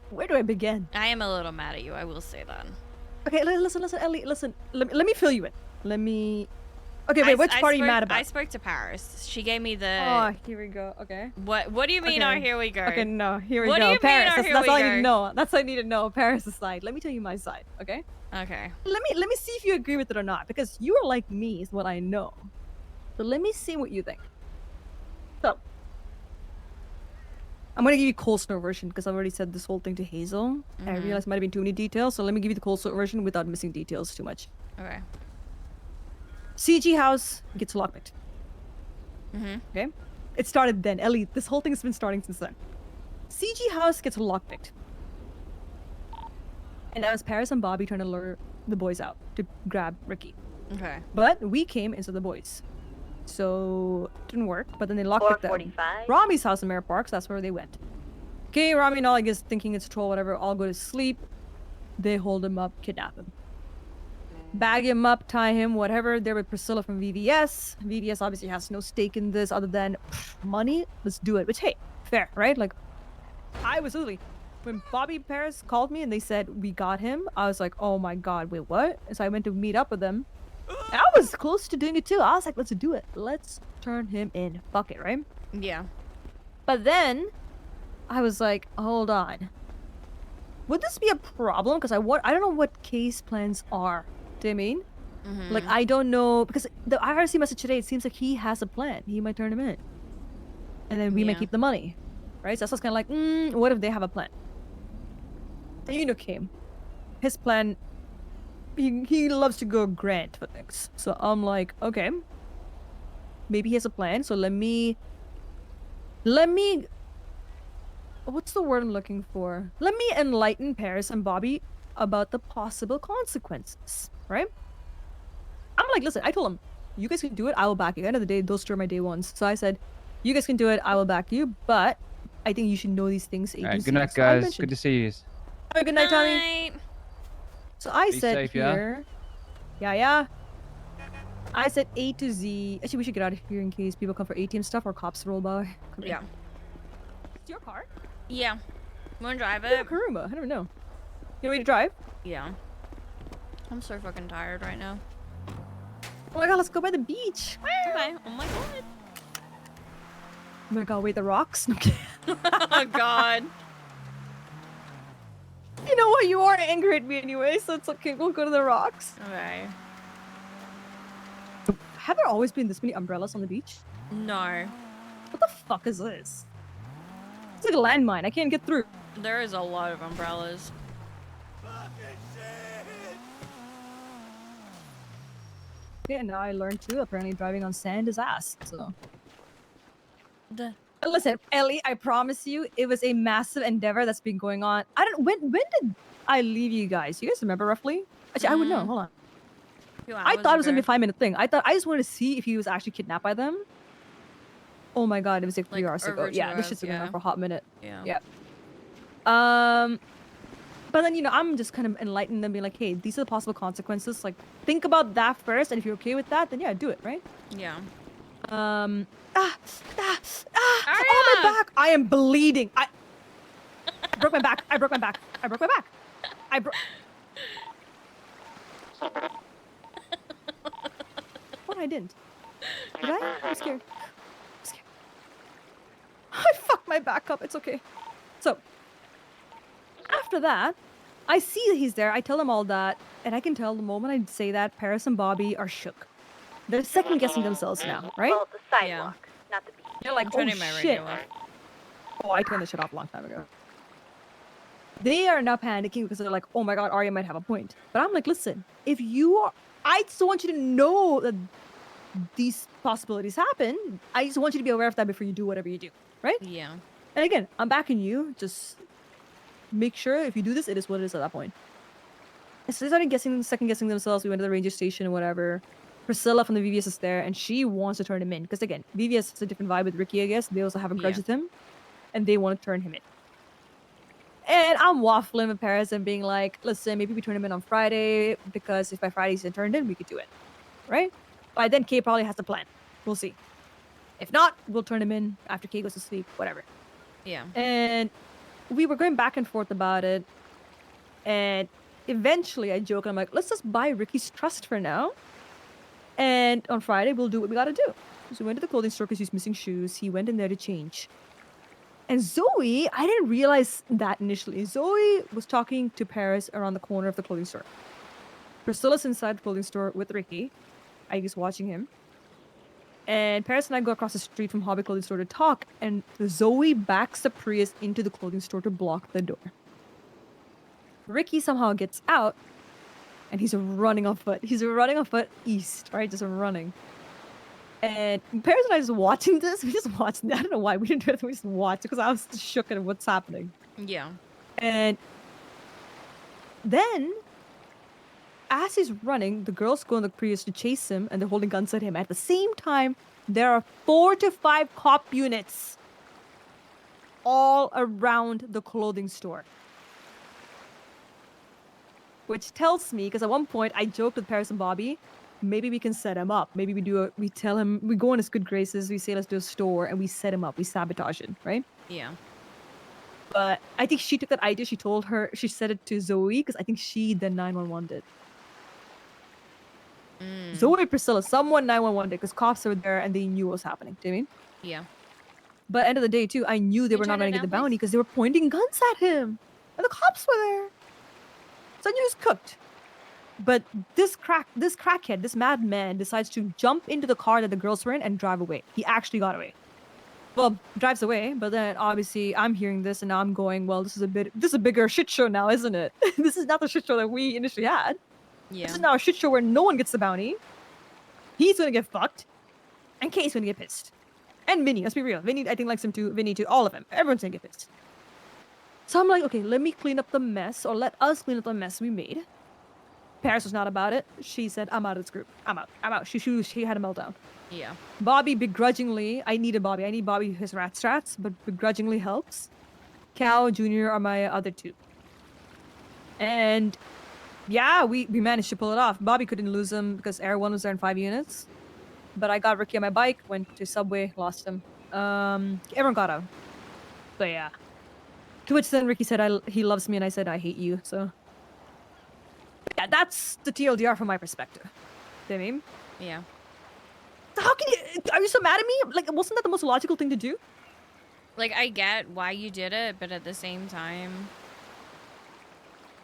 Where do I begin? I am a little mad at you, I will say that. Okay, listen, Ellie, listen. Let me fill you in. Let me... Okay, wait, which part are you mad about? I spoke to Paris. She gave me the... Oh, here we go, okay. What do you mean, okay. oh, here we go? Okay, no, here we go. What do you Paris, mean, that's all I need to know. That's all I need to know, Paris' side. Let me tell you my side, okay? Okay. Let me see if you agree with it or not, because you are like me, is what I know. So let me see what you think. So, I'm gonna give you Cold Snow version because I've already said this whole thing to Hazel. And I realized it might have been too many details, so let me give you the Cold Snow version without missing details too much. Okay. CG house gets lockpicked. Mm-hmm. Okay? It started then. Ellie, this whole thing has been starting since then. CG house gets lockpicked. And that was Paris and Bobby trying to lure the boys out to grab Ricky. Okay. But we came instead of the boys. So it didn't work, but then they lockpicked them. Ramee's house in Mirror Park, so that's where they went. Okay, Ramee and all, I guess, thinking it's a troll, whatever, all go to sleep. They hold him up, kidnap him. Bag him up, tie him, whatever. They're with Priscilla from VVS. VVS obviously has no stake in this other than money. Let's do it. Which, hey, fair, right? Like, I was literally... When Bobby Paris called me and they said, we got him, I was like, oh my god, wait, what? And so I went to meet up with them. And I was close to doing it too. I was like, let's do it. Let's turn him in. Fuck it, right? Yeah. But then, I was like, hold on. Would this be a problem? Because I don't know what case plans are. Do you mean? Like, I don't know. Because the IRC message today, it seems like he has a plan. He might turn him in. And then we might keep the money. Right? So I was kind of like, what if they have a plan? Then came. His plan, he loves to go grand for things. So I'm like, okay. Maybe he has a plan. So let me... What's the word I'm looking for? Let me enlighten Paris and Bobby about the possible consequences, right? I'm like, listen, I told him, you guys can do it, I will back you. At the end of the day, those two are my day ones. So I said, you guys can do it, I will back you, but I think you should know these things. Alright, good night, guys. Good to see you. Have a good night, Tommy. So I said safe, here... Yeah. I said A to Z. Actually, we should get out of here in case people come for ATM stuff or cops roll by. Yeah. It's your car? Yeah. Wanna drive Yeah, it? Karuma. I don't know. You ready to drive? Yeah. I'm so fucking tired right now. Oh my god, let's go by the beach. Okay. Oh my god. Oh my god, wait, the rocks? No, Oh god. You know what? You are angry at me anyway, so it's okay. We'll go to the rocks. Okay. Have there always been this many umbrellas on the beach? No. What the fuck is this? It's like a landmine. I can't get through. There is a lot of umbrellas. Yeah, now I learned too. Apparently driving on sand is ass, so... Listen, Ellie, I promise you, it was a massive endeavor that's been going on. When did I leave you guys? You guys remember roughly? Actually, I would know. Hold on. I thought it was gonna be a 5-minute thing. I just wanted to see if he was actually kidnapped by them. Oh my god, it was like 3 hours ago. Yeah, this shit's been going on for a hot minute. Yeah. But then, I'm just kind of enlightening them, being like, hey, these are the possible consequences. Like, think about that first, and if you're okay with that, then yeah, do it, right? Yeah. Oh my back! I am bleeding. I broke my back. I broke my back. What? I didn't. Did I? I'm scared. I fucked my back up. It's okay. So, after that, I see that he's there. I tell him all that, and I can tell the moment I say that, Paris and Bobby are shook. They're second guessing themselves now, right? Well, the sidewalk, not the beach. They're like, oh shit. Oh, I turned the shit off a long time ago. They are now panicking because they're like, oh my god, Arya might have a point. But I'm like, listen, if you are... I just want you to know that these possibilities happen. I just want you to be aware of that before you do whatever you do, right? Yeah. And again, I'm backing you. Just make sure if you do this, it is what it is at that point. And so they started second guessing themselves. We went to the ranger station or whatever. Priscilla from the VVS is there, and she wants to turn him in. Because again, VVS has a different vibe with Ricky, I guess. They also have a grudge with him. And they want to turn him in. And I'm waffling with Paris and being like, listen, maybe we turn him in on Friday, because if by Friday he's turned in, we could do it. Right? By then, Kay probably has a plan. We'll see. If not, we'll turn him in after Kay goes to sleep, whatever. Yeah. And we were going back and forth about it, and eventually I joke, I'm like, let's just buy Ricky's trust for now, and on Friday we'll do what we gotta do. So we went to the clothing store because he's missing shoes. He went in there to change. And Zoe, I didn't realize that initially. Zoe was talking to Paris around the corner of the clothing store. Priscilla's inside the clothing store with Ricky. I guess watching him. And Paris and I go across the street from Hobby Clothing Store to talk, and Zoe backs the Prius into the clothing store to block the door. Ricky somehow gets out, and he's running on foot. He's running on foot east, right? Just running. And Paris and I just watching this. We just watched. I don't know why we didn't do it. We just watched because I was shook at what's happening. Yeah. And then, as he's running, the girls go in the Prius to chase him, and they're holding guns at him. At the same time, there are 4 to 5 cop units all around the clothing store. Which tells me, because at one point I joked with Paris and Bobby, maybe we can set him up. Maybe we tell him, we go in his good graces, we say let's do a store, and we set him up. We sabotage him, right? Yeah. But I think she took that idea, she said it to Zoe, because I think she then 911 did. Zoe, Priscilla, someone 911 did, because cops were there and they knew what was happening. Do you know what I mean? Yeah. But end of the day, too, I knew they were not going to get the bounty because they were pointing guns at him. And the cops were there. So I knew he was cooked. But this crackhead, this madman, decides to jump into the car that the girls were in and drive away. He actually got away. Well, drives away, but then obviously I'm hearing this and now I'm going, well, this is a bigger shit show now, isn't it? This is not the shit show that we initially had. Yeah. This is now a shit show where no one gets the bounty. He's gonna get fucked. And Kay's gonna get pissed. And Vinny, let's be real. Vinny, I think, likes him too. Vinny too. All of them. Everyone's gonna get pissed. So I'm like, okay, let me clean up the mess, or let us clean up the mess we made. Paris was not about it. She said, I'm out of this group. I'm out. I'm out. She had a meltdown. Yeah. Bobby begrudgingly, I need Bobby, his rat strats, but begrudgingly helps. Cal, Junior are my other two. And yeah, we managed to pull it off. Bobby couldn't lose him because Air 1 was there in 5 units. But I got Ricky on my bike, went to Subway, lost him. Everyone got out. So yeah. To which then Ricky said he loves me and I said I hate you, so. Yeah, that's the TLDR from my perspective. Do you know what I mean? Yeah. How can you, are you so mad at me? Like, wasn't that the most logical thing to do? Like, I get why you did it, but at the same time,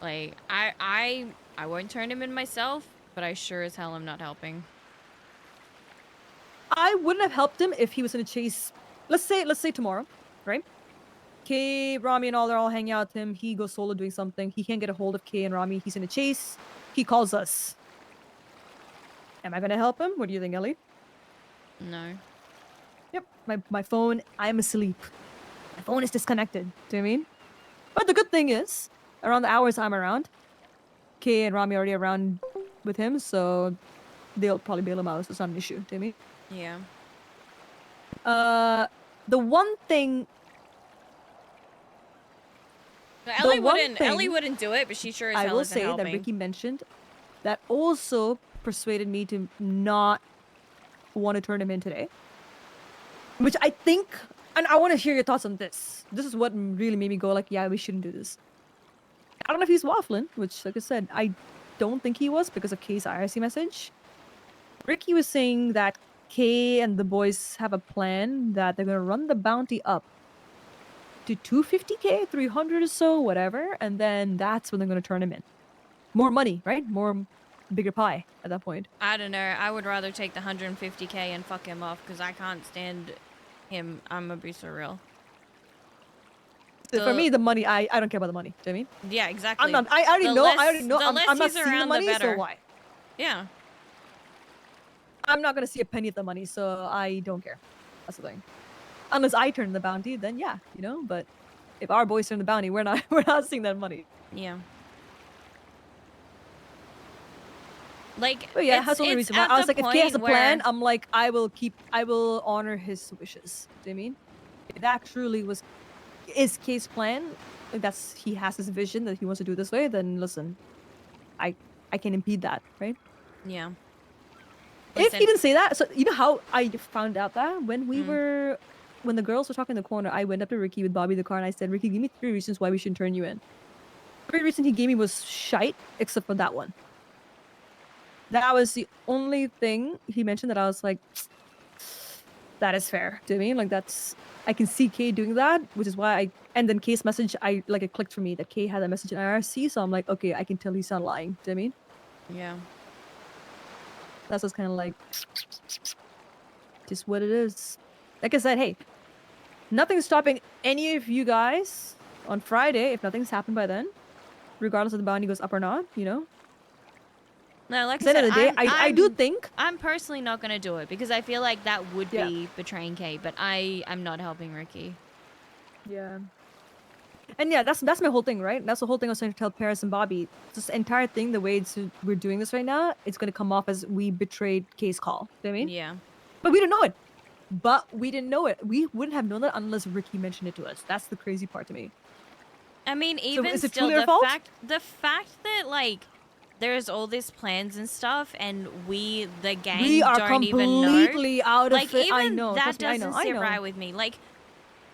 like, I won't turn him in myself, but I sure as hell am not helping. I wouldn't have helped him if he was in a chase. Let's say tomorrow, right? Kay, Rami, and all, they're all hanging out with him. He goes solo doing something. He can't get a hold of Kay and Rami. He's in a chase. He calls us. Am I gonna help him? What do you think, Ellie? No. Yep. My phone, I'm asleep. My phone is disconnected. Do you know what I mean? But the good thing is, around the hours I'm around, Kay and Rami are already around with him, so they'll probably bail him out, so it's not an issue. Do you know what Yeah. I mean? The one thing... Ellie wouldn't do it, but she sure as hell isn't helping. I will say that Ricky mentioned that also persuaded me to not want to turn him in today. Which I think, and I want to hear your thoughts on this. This is what really made me go like, yeah, we shouldn't do this. I don't know if he's waffling, which, like I said, I don't think he was because of Kay's IRC message. Ricky was saying that Kay and the boys have a plan that they're going to run the bounty up to 250k, 300 or so, whatever, and then that's when they're going to turn him in. More money, right? Bigger pie at that point. I don't know. I would rather take the 150k and fuck him off because I can't stand him. I'm gonna be so real. For me, the money, I don't care about the money. Do you know what I mean? Yeah, exactly. I already know. I'm not he's seeing the money, so why? Yeah. I'm not gonna see a penny of the money, so I don't care. That's the thing. Unless I turn the bounty, then yeah, you know. But if our boys turn the bounty, we're not seeing that money. Yeah. Like, but yeah, that's the only reason why. I was like, if Kay has a plan, I'm like, I will honor his wishes. Do you know what I mean? If that truly is Kay's plan, like he has his vision that he wants to do it this way, then listen, I can impede that, right? Yeah. If he didn't say that, so you know how I found out that when we were when the girls were talking in the corner, I went up to Ricky with Bobby the car and I said, Ricky, give me 3 reasons why we shouldn't turn you in. Every reason he gave me was shite, except for that one. That was the only thing he mentioned that I was like, that is fair. Do you know what I mean? Like that's, I can see Kay doing that, which is why and then Kay's message, it clicked for me that Kay had that message in IRC, so I'm like, okay, I can tell he's not lying. Do you know what I mean? Yeah. That's just kind of like, just what it is. Like I said, hey, nothing's stopping any of you guys on Friday if nothing's happened by then, regardless of the bounty goes up or not, you know? No, like At the end of the day, I do think... I'm personally not going to do it because I feel like that would be betraying Kay, but I'm not helping Ricky. Yeah. And yeah, that's my whole thing, right? That's the whole thing I was trying to tell Paris and Bobby. This entire thing, the way we're doing this right now, it's going to come off as we betrayed Kay's call. Do you know what I mean? Yeah. But we didn't know it. We wouldn't have known that unless Ricky mentioned it to us. That's the crazy part to me. I mean, even so is it still, truly our fault? the fact that, like, there's all these plans and stuff, and the gang don't even know. We are completely out of like, it. Even I know. that Me, doesn't sit right with me. Like,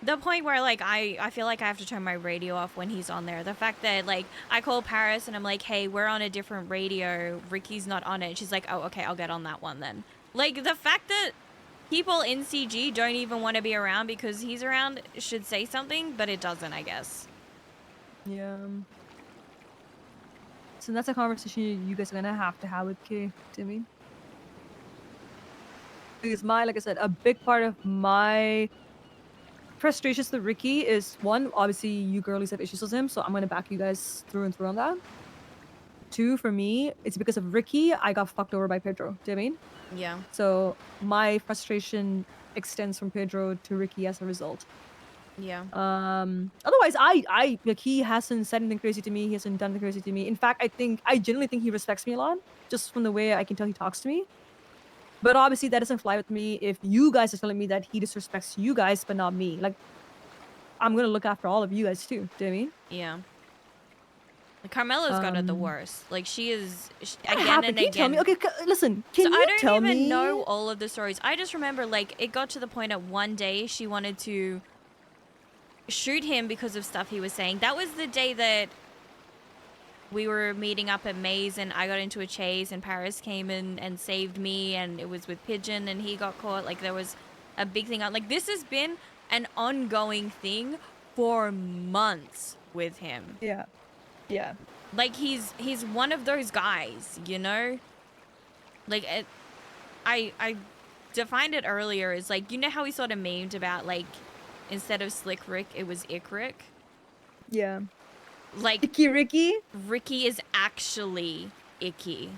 the point where, like, I feel like I have to turn my radio off when he's on there. The fact that, like, I call Paris and I'm like, hey, we're on a different radio. Ricky's not on it. She's like, oh, okay, I'll get on that one then. Like, the fact that people in CG don't even want to be around because he's around should say something, but it doesn't, I guess. Yeah. So that's a conversation you guys are gonna have to have with Kay, Timmy. Because like I said, a big part of my frustrations with Ricky is one, obviously you girlies have issues with him, so I'm gonna back you guys through and through on that. 2, for me, it's because of Ricky, I got fucked over by Pedro. Do you know what I mean? Yeah. So my frustration extends from Pedro to Ricky as a result. Yeah. Otherwise, like, he hasn't said anything crazy to me. He hasn't done anything crazy to me. In fact, I genuinely think he respects me a lot, just from the way I can tell he talks to me. But obviously, that doesn't fly with me if you guys are telling me that he disrespects you guys, but not me. Like, I'm gonna look after all of you guys too. Do you know what I mean? Yeah. Like, Carmela's got it the worst. Like, she is again and Can you tell again. me? Okay, listen. Can So you I tell don't me? even know all of the stories. I just remember, like, it got to the point at one day she wanted to shoot him because of stuff he was saying. That was the day that we were meeting up at Maze and I got into a chase and Paris came in and saved me, and it was with Pigeon and he got caught. Like, there was a big thing. Like, this has been an ongoing thing for months with him. Yeah. Yeah. Like, he's one of those guys, you know? Like, I defined it earlier as, like, you know how we sort of memed about, like, instead of Slick Rick, it was Ick Rick? Yeah. Like, Icky Ricky? Ricky is actually icky.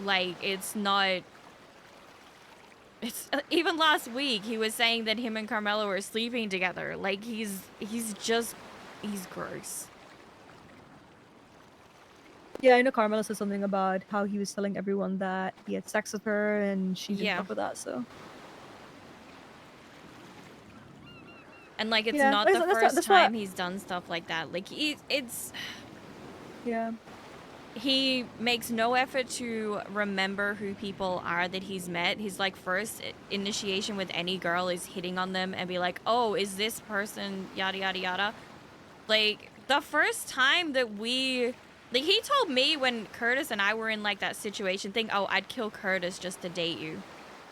Like, it's not... It's even last week, he was saying that him and Carmela were sleeping together. Like, he's gross. Yeah, I know Carmela said something about how he was telling everyone that he had sex with her and she didn't fuck with that, so... And, like, it's yeah, not the first that's time he's done stuff like that. Like, it's... Yeah. He makes no effort to remember who people are that he's met. His, like, first initiation with any girl is hitting on them and be like, oh, is this person yada yada yada? Like, the first time that we... Like, he told me when Curtis and I were in, like, that situation thing, oh, I'd kill Curtis just to date you.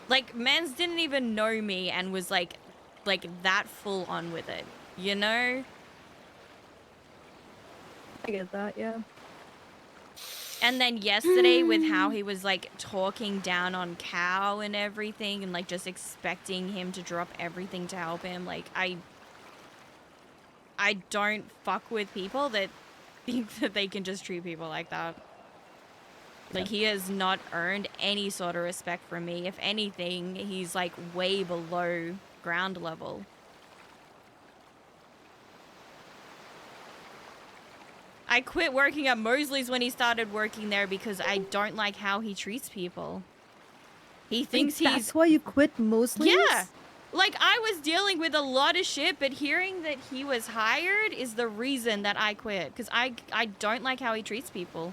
Like, mans didn't even know me and was, like that full on with it, you know? I get that, yeah. And then yesterday with how he was, like, talking down on Cow and everything and, like, just expecting him to drop everything to help him, like, I don't fuck with people that think that they can just treat people like that. Like, he has not earned any sort of respect from me. If anything, he's, like, way below ground level. I quit working at Mosley's when he started working there because I don't like how he treats people. He thinks he's... That's why you quit Mosley's? Yeah! Like, I was dealing with a lot of shit, but hearing that he was hired is the reason that I quit. Because I don't like how he treats people.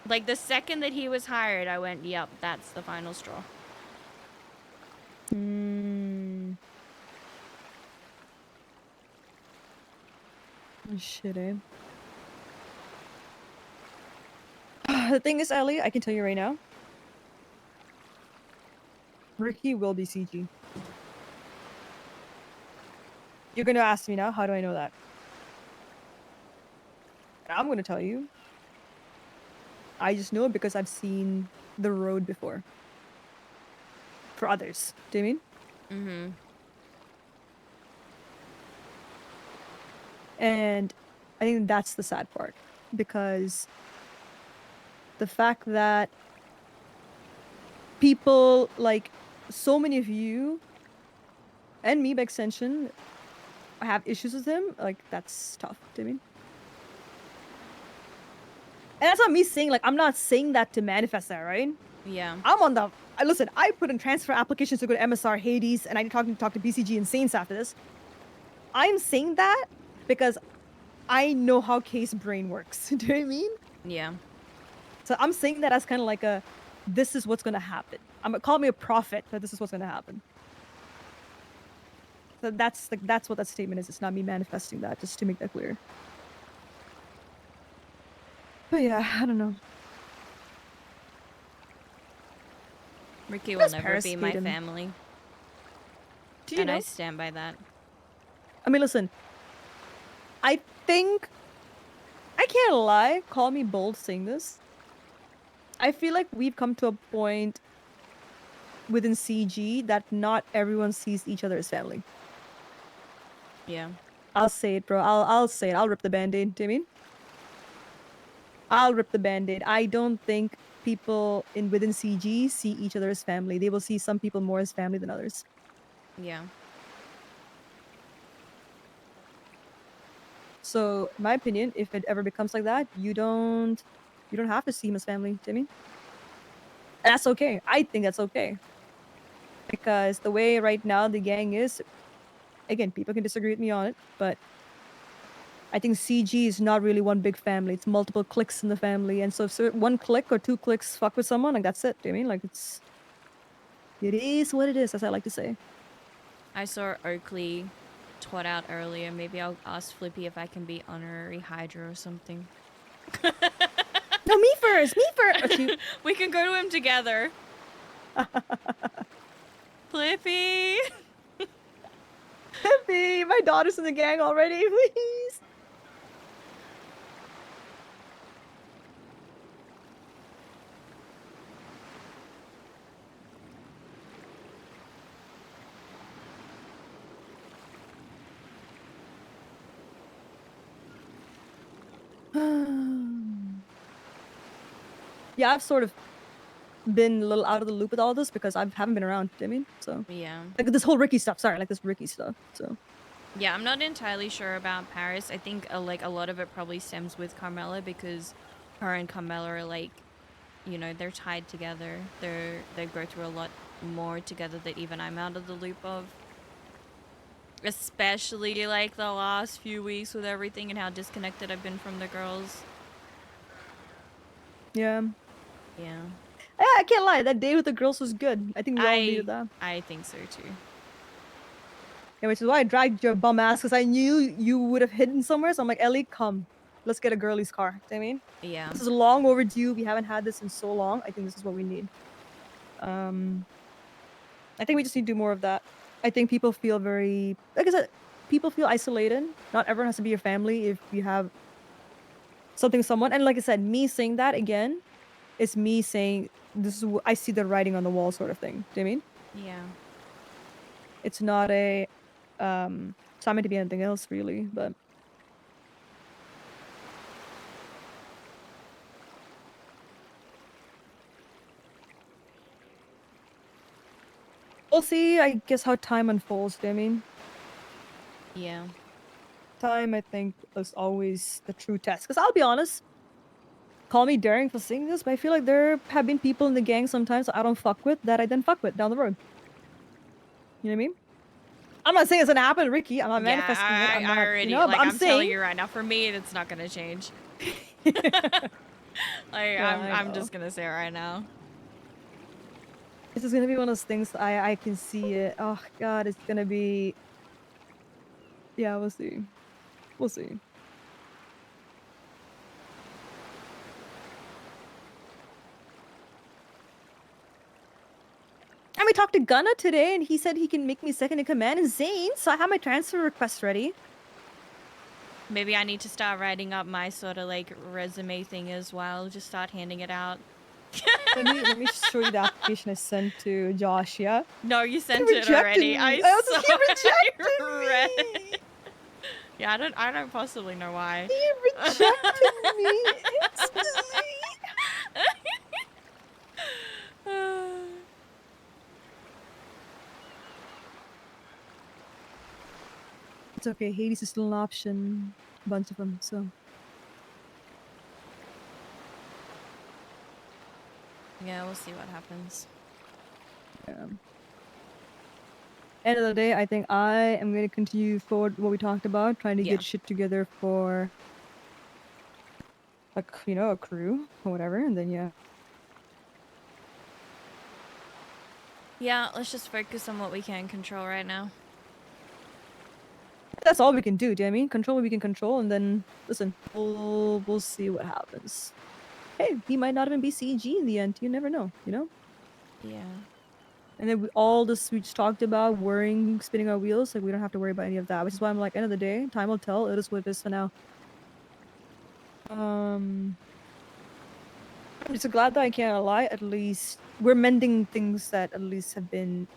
Like, the second that he was hired, I went, yep, that's the final straw. Shit, eh? The thing is, Ellie, I can tell you right now. Ricky will be CG. You're gonna ask me now, how do I know that? And I'm gonna tell you. I just know it because I've seen the road before. For others. Do you mean? Mm-hmm. And I think that's the sad part. Because the fact that people, like, so many of you, and me by extension, have issues with him, like, that's tough. Do you mean? And that's not me saying, like, I'm not saying that to manifest that, right? Yeah. I'm on the... Listen, I put in transfer applications to go to MSR, Hades, and I need to talk to BCG and Saints after this. I'm saying that because I know how Case brain works. Do you know what I mean? Yeah. So I'm saying that as kind of like a, this is what's going to happen. Call me a prophet, but this is what's going to happen. So that's what that statement is. It's not me manifesting that, just to make that clear. But yeah, I don't know. Ricky will never be my family. Do you know? I stand by that. I mean, listen. I think... I can't lie. Call me bold saying this. I feel like we've come to a point within CG that not everyone sees each other as family. Yeah. I'll say it, bro. I'll say it. I'll rip the band-aid. Do you mean? I'll rip the band-aid. I don't think people within CG see each other as family. They will see some people more as family than others. Yeah. So, in my opinion, if it ever becomes like that, you don't have to see him as family, Jimmy. And that's okay. I think that's okay. Because the way right now the gang is, again, people can disagree with me on it, but I think CG is not really one big family. It's multiple cliques in the family. And so if one clique or two cliques fuck with someone, like that's it. Do you mean? Like it is what it is, as I like to say. I saw Oakley twat out earlier. Maybe I'll ask Flippy if I can be honorary Hydra or something. No, me first! Me first! We can go to him together. Flippy! Flippy! My daughter's in the gang already, please! Yeah, I've sort of been a little out of the loop with all this because I haven't been around, I mean, so. Yeah. Like this whole Ricky stuff, sorry, like this Ricky stuff, so. Yeah, I'm not entirely sure about Paris. I think like a lot of it probably stems with Carmela because her and Carmela are like, you know, they're tied together. They go through a lot more together that even I'm out of the loop of. Especially like the last few weeks with everything and how disconnected I've been from the girls. Yeah. Yeah. I can't lie, that day with the girls was good. I think we all needed that. I think so too. Yeah, which is why I dragged your bum ass, because I knew you would have hidden somewhere. So I'm like, Ellie, come. Let's get a girlie's car. Do you know what I mean? Yeah. This is long overdue. We haven't had this in so long. I think this is what we need. I think we just need to do more of that. I think people feel very... Like I said, people feel isolated. Not everyone has to be your family if you have something someone. And like I said, me saying that again, it's me saying, this is I see the writing on the wall sort of thing. Do you know what I mean? Yeah. It's not a... it's not meant to be anything else, really, but... We'll see, I guess, how time unfolds, do you know what I mean? Yeah. Time, I think, is always the true test. Because I'll be honest, call me daring for saying this, but I feel like there have been people in the gang sometimes I don't fuck with that I then fuck with down the road. You know what I mean? I'm not saying it's gonna happen, Ricky. I'm not manifesting it. I'm not, I already, you know, like, but I'm telling you right now, for me, it's not gonna change. Like, Yeah, I'm just gonna say it right now. This is gonna be one of those things I can see it. Oh god, it's gonna be. Yeah, we'll see. We'll see. And we talked to Gunna today, and he said he can make me second in command in Zane, so I have my transfer request ready. Maybe I need to start writing up my sort of like resume thing as well. Just start handing it out. let me show you the application I sent to Josh. Yeah. No, you sent it already. Me. I saw he rejected read me. it. Yeah, I don't possibly know why. He rejected me instantly. It's okay. Hades is still an option. A bunch of them. So. Yeah, we'll see what happens. Yeah. End of the day, I think I am going to continue forward what we talked about, trying to get shit together for, like, you know, a crew or whatever, and then yeah. Yeah, let's just focus on what we can control right now. That's all we can do. Do you know what I mean? Control what we can control, and then listen, we'll see what happens. Hey, he might not even be CG in the end. You never know. You know. Yeah. And then all this we just talked about, worrying, spinning our wheels, like we don't have to worry about any of that. Which is why I'm like, end of the day, time will tell. It is what it is for now. I'm just glad that I can't lie. At least we're mending things that at least have been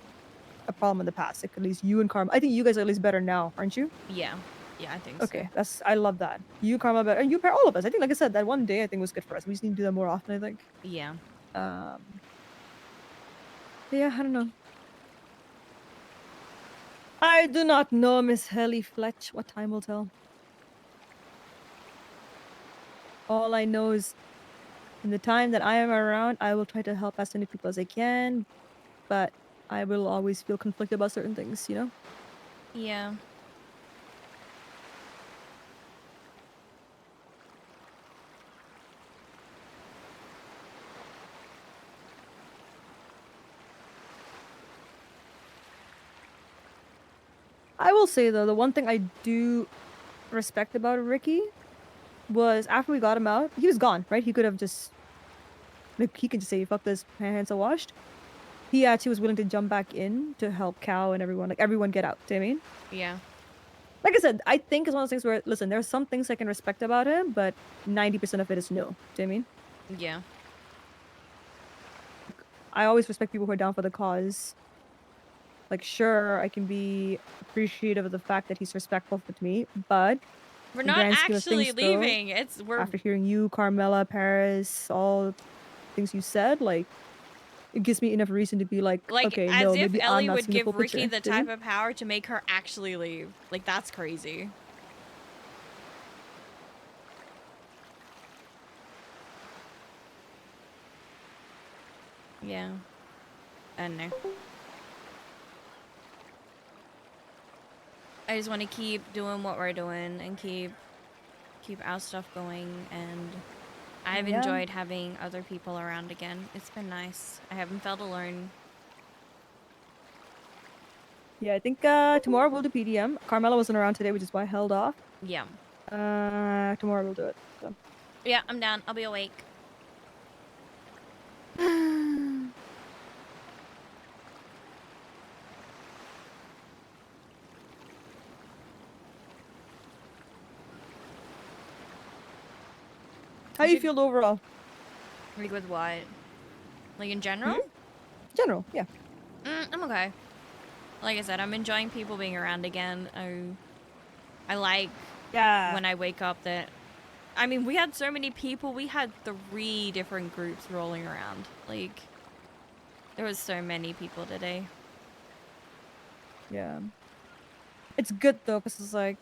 a problem in the past. Like at least you and Karma. I think you guys are at least better now, aren't you? Yeah. Yeah, I think okay, so. I love that. You, Karma, better, and you pair all of us. I think, like I said, that one day I think was good for us. We just need to do that more often. I think. Yeah. Yeah, I don't know. I do not know, Miss Helly Fletch. What time will tell? All I know is in the time that I am around, I will try to help as many people as I can, but I will always feel conflicted about certain things, you know? Yeah. I will say, though, the one thing I do respect about Ricky was after we got him out, he was gone, right? He could have just... Like, he could just say, fuck this, my hands are washed. He actually was willing to jump back in to help Cow and everyone. Like, everyone get out, do you know what I mean? Yeah. Like I said, I think it's one of those things where, listen, there are some things I can respect about him, but 90% of it is no. Do you know what I mean? Yeah. I always respect people who are down for the cause. Like, sure, I can be appreciative of the fact that he's respectful to me, but we're not actually things, leaving. Though, we're after hearing you, Carmela, Paris, all things you said, like, it gives me enough reason to be like okay, as no, if maybe Ellie I'm not would seeing the give full Ricky picture, the type of power to make her actually leave. Like, that's crazy. Yeah. I don't know. I just want to keep doing what we're doing and keep our stuff going, and I've enjoyed having other people around again. It's been nice. I haven't felt alone. Yeah, I think tomorrow we'll do PDM. Carmela wasn't around today, which is why I held off. Yeah. Tomorrow we'll do it. So. Yeah, I'm down. I'll be awake. How do you feel overall? Like with what? Like in general? General, yeah. I'm okay. Like I said, I'm enjoying people being around again. I like when I wake up that... I mean, we had so many people. We had 3 different groups rolling around. Like, there was so many people today. Yeah. It's good, though, because it's like...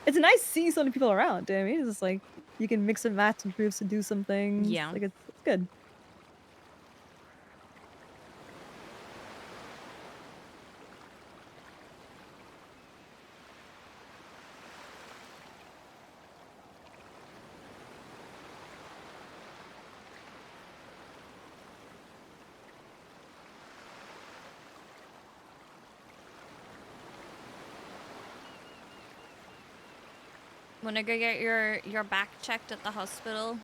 It's nice seeing so many people around, do you know what I mean? It's just like, you can mix and match in groups to do some things. Yeah. Like, it's good. Wanna go get your back checked at the hospital?